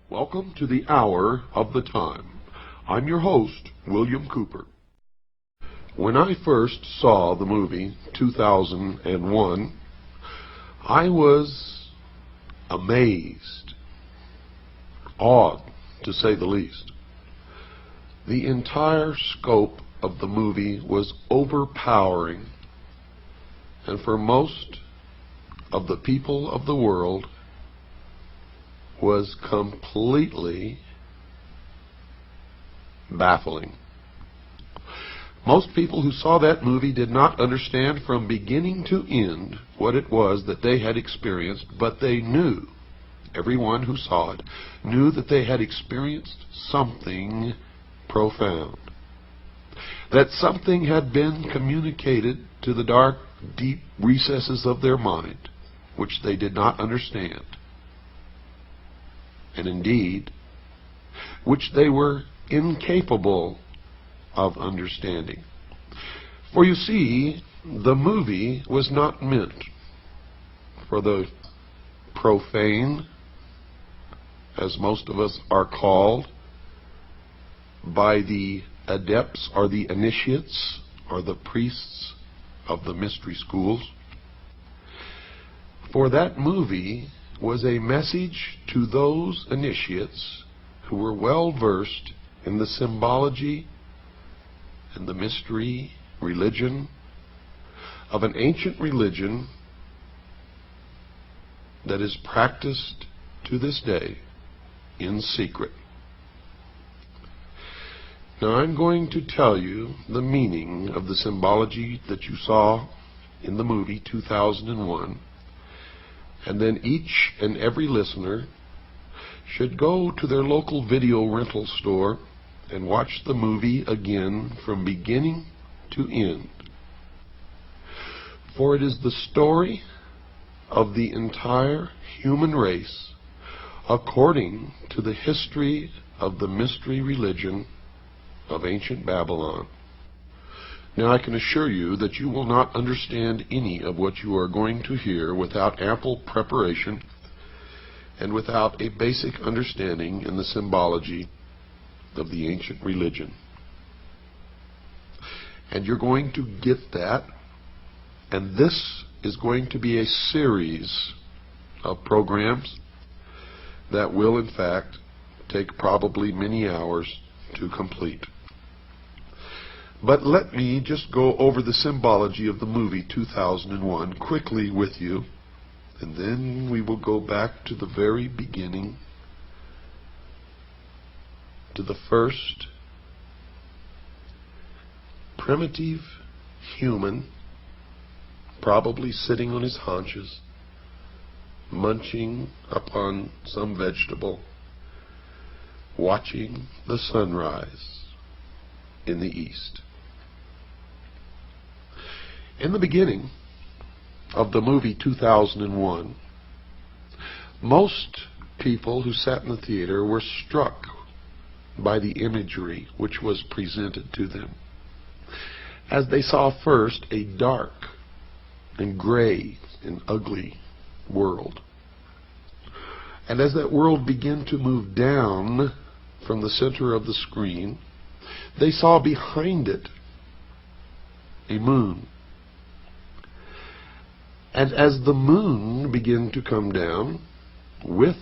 Welcome to the Hour of the Time. I'm your host, William Cooper. When I first saw the movie 2001, I was amazed, awed, to say the least. The entire scope of the movie was overpowering, and for most of the people of the world, was completely baffling. Most people who saw that movie did not understand from beginning to end what it was that they had experienced, but they knew, everyone who saw it, knew that they had experienced something profound. That something had been communicated to the dark, deep recesses of their mind, which they did not understand. And indeed, which they were incapable of understanding. For you see, the movie was not meant for the profane, as most of us are called, by the adepts or the initiates or the priests of the mystery schools. For that movie was a message to those initiates who were well versed in the symbology and the mystery religion of an ancient religion that is practiced to this day in secret. Now I'm going to tell you the meaning of the symbology that you saw in the movie 2001. And then each and every listener should go to their local video rental store and watch the movie again from beginning to end. For it is the story of the entire human race according to the history of the mystery religion of ancient Babylon. Now I can assure you that you will not understand any of what you are going to hear without ample preparation and without a basic understanding in the symbology of the ancient religion. And you're going to get that, and this is going to be a series of programs that will in fact take probably many hours to complete. But let me just go over the symbology of the movie 2001 quickly with you, and then we will go back to the very beginning, to the first primitive human, probably sitting on his haunches, munching upon some vegetable, watching the sunrise in the east. In the beginning of the movie 2001, most people who sat in the theater were struck by the imagery which was presented to them, as they saw first a dark and gray and ugly world. And as that world began to move down from the center of the screen, they saw behind it a moon. And as the moon began to come down with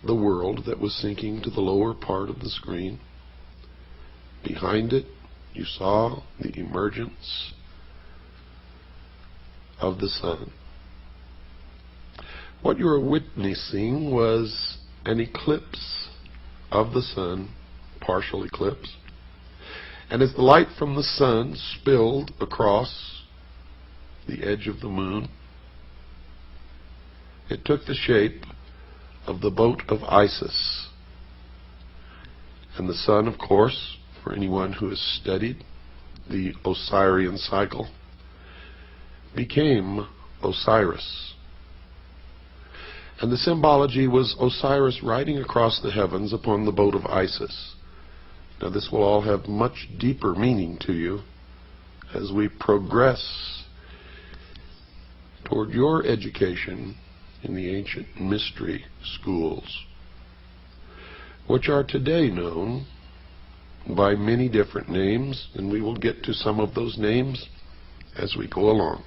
the world that was sinking to the lower part of the screen, behind it you saw the emergence of the sun. What you were witnessing was an eclipse of the sun, partial eclipse. And as the light from the sun spilled across the edge of the moon, it took the shape of the boat of Isis. And the sun, of course, for anyone who has studied the Osirian cycle, became Osiris. And the symbology was Osiris riding across the heavens upon the boat of Isis. Now this will all have much deeper meaning to you as we progress toward your education in the ancient mystery schools. which are today known by many different names, and we will get to some of those names as we go along.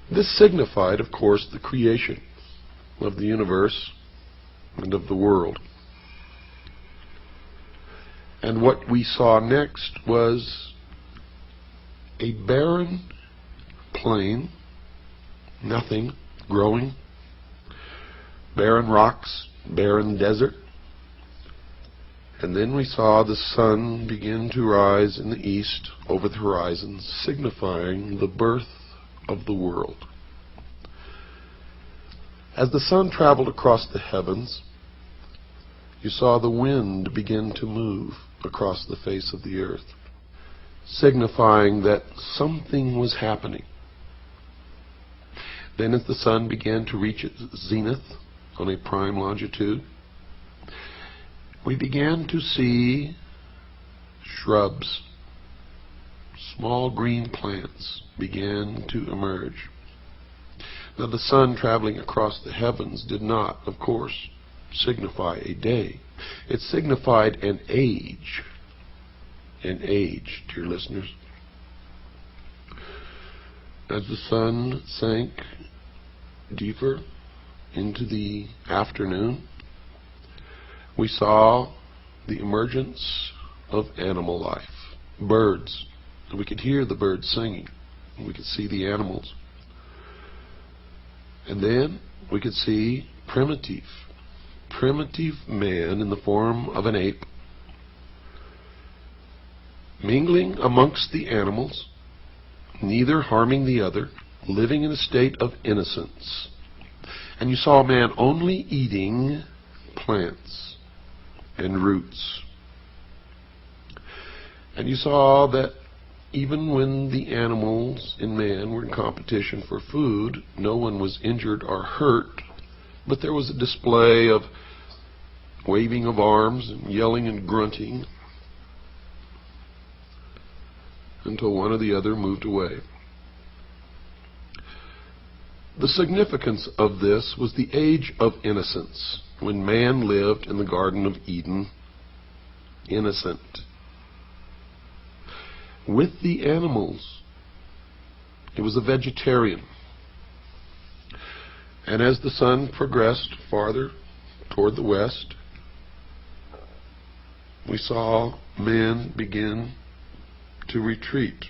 This signified, of course, the creation of the universe and of the world. And what we saw next was a barren plain, nothing growing, barren rocks, barren desert. And then we saw the sun begin to rise in the east over the horizon, signifying the birth of the world. As the sun traveled across the heavens, you saw the wind begin to move across the face of the earth, signifying that something was happening. Then as the sun began to reach its zenith on a prime longitude, we began to see shrubs, small green plants began to emerge. Now the sun traveling across the heavens did not, of course, signify a day. It signified an age. An age, dear listeners. As the sun sank deeper into the afternoon, we saw the emergence of animal life, birds. We could hear the birds singing. We could see the animals. And then we could see primitive man in the form of an ape, mingling amongst the animals, neither harming the other, living in a state of innocence. And you saw a man only eating plants and roots. And you saw that even when the animals and man were in competition for food, no one was injured or hurt, but there was a display of waving of arms and yelling and grunting until one or the other moved away. The significance of this was the age of innocence, when man lived in the Garden of Eden, innocent. With the animals, he was a vegetarian. And as the sun progressed farther toward the west, we saw man begin to retreat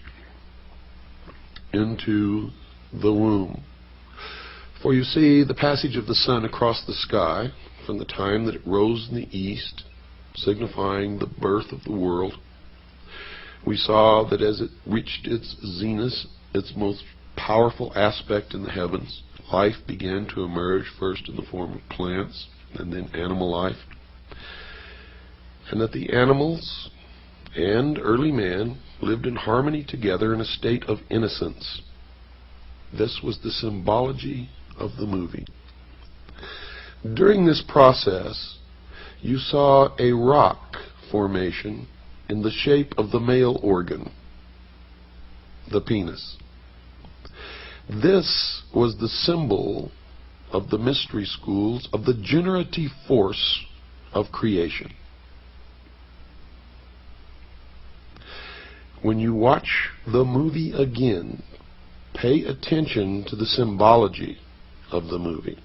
into the womb. For you see, the passage of the sun across the sky, from the time that it rose in the east, signifying the birth of the world, we saw that as it reached its zenith, its most powerful aspect in the heavens, life began to emerge, first in the form of plants and then animal life. And that the animals and early man lived in harmony together in a state of innocence. This was the symbology of the movie. During this process, you saw a rock formation in the shape of the male organ, the penis. This was the symbol of the mystery schools of the generative force of creation. When you watch the movie again, pay attention to the symbology of the movie.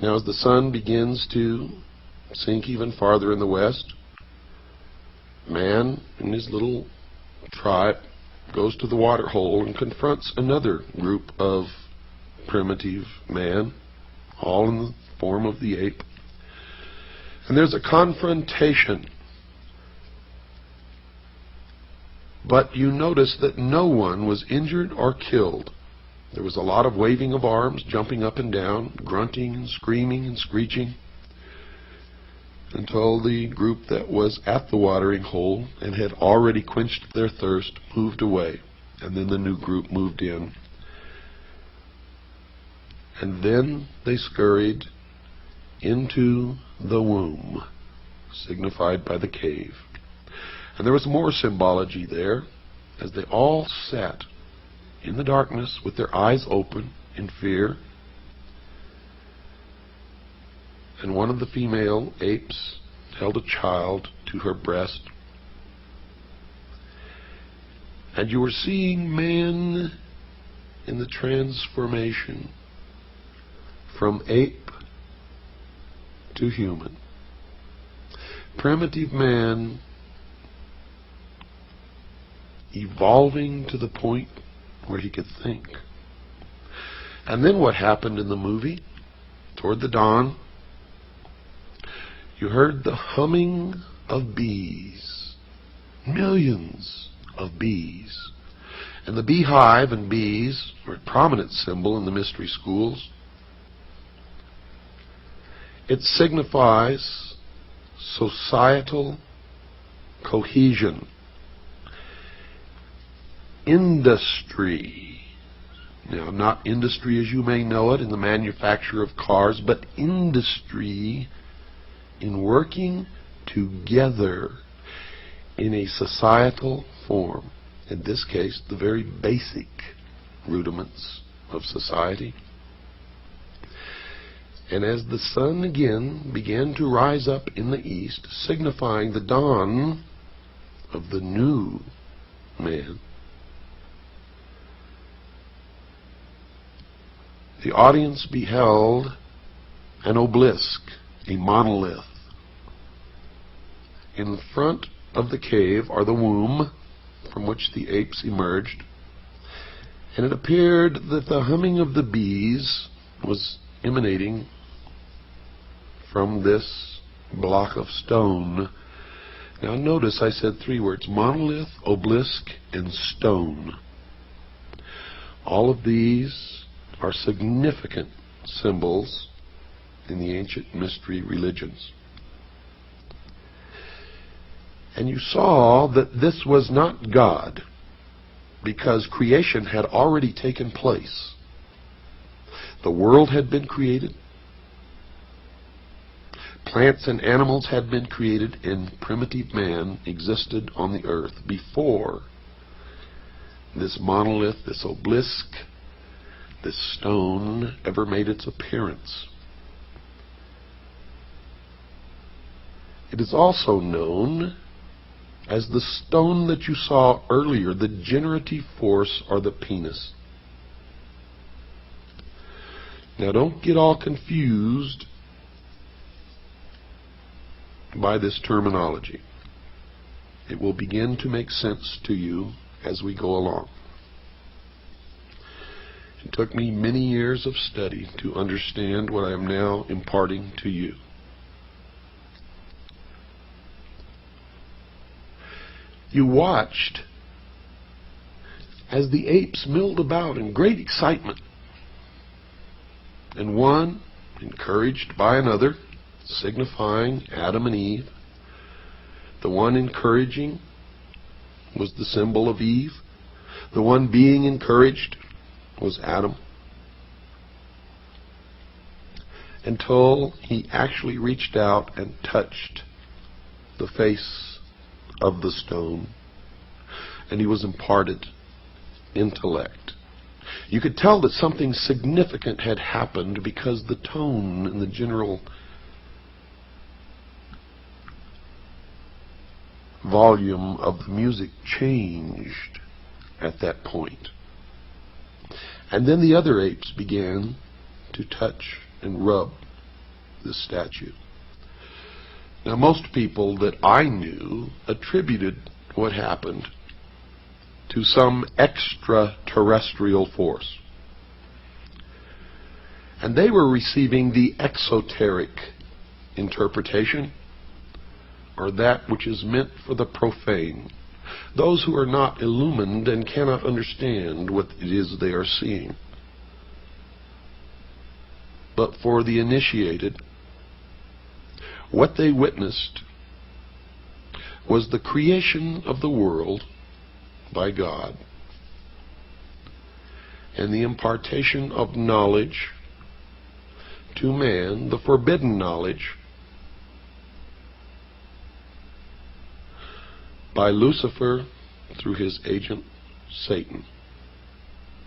Now, as the sun begins to sink even farther in the west, man and his little tribe goes to the water hole and confronts another group of primitive man, all in the form of the ape. And there's a confrontation. But you notice that no one was injured or killed. There was a lot of waving of arms, jumping up and down, grunting and screaming and screeching, until the group that was at the watering hole and had already quenched their thirst moved away. And then the new group moved in. And then they scurried into the womb, signified by the cave. And there was more symbology there, as they all sat in the darkness with their eyes open in fear. and one of the female apes held a child to her breast. And you were seeing man in the transformation from ape to human. Primitive man evolving to the point where he could think. And then what happened in the movie? Toward the dawn, you heard the humming of bees. Millions of bees. And the beehive and bees are a prominent symbol in the mystery schools. It signifies societal cohesion, industry. Now, not industry as you may know it in the manufacture of cars, but industry in working together in a societal form. In this case, the very basic rudiments of society. And as the sun again began to rise up in the east, signifying the dawn of the new man, the audience beheld an obelisk, a monolith. In front of the cave are the womb from which the apes emerged, and it appeared that the humming of the bees was emanating from this block of stone. Now notice I said three words: monolith, obelisk, and stone. All of these are significant symbols in the ancient mystery religions. And you saw that this was not God, because creation had already taken place. The world had been created. Plants and animals had been created, and primitive man existed on the earth before this monolith, this obelisk, this stone ever made its appearance. It is also known as the stone that you saw earlier, the generative force, or the penis. Now don't get all confused by this terminology. It will begin to make sense to you as we go along. It took me many years of study to understand what I am now imparting to you. You watched as the apes milled about in great excitement, and one, encouraged by another, signifying Adam and Eve. The one encouraging was the symbol of Eve. The one being encouraged was Adam, until he actually reached out and touched the face of the stone, and he was imparted intellect. You could tell that something significant had happened because the tone and the general volume of the music changed at that point. And then the other apes began to touch and rub the statue. Now, most people that I knew attributed what happened to some extraterrestrial force. And they were receiving the exoteric interpretation, or that which is meant for the profane, those who are not illumined and cannot understand what it is they are seeing. But for the initiated, what they witnessed was the creation of the world by God, and the impartation of knowledge to man, the forbidden knowledge, by Lucifer through his agent Satan.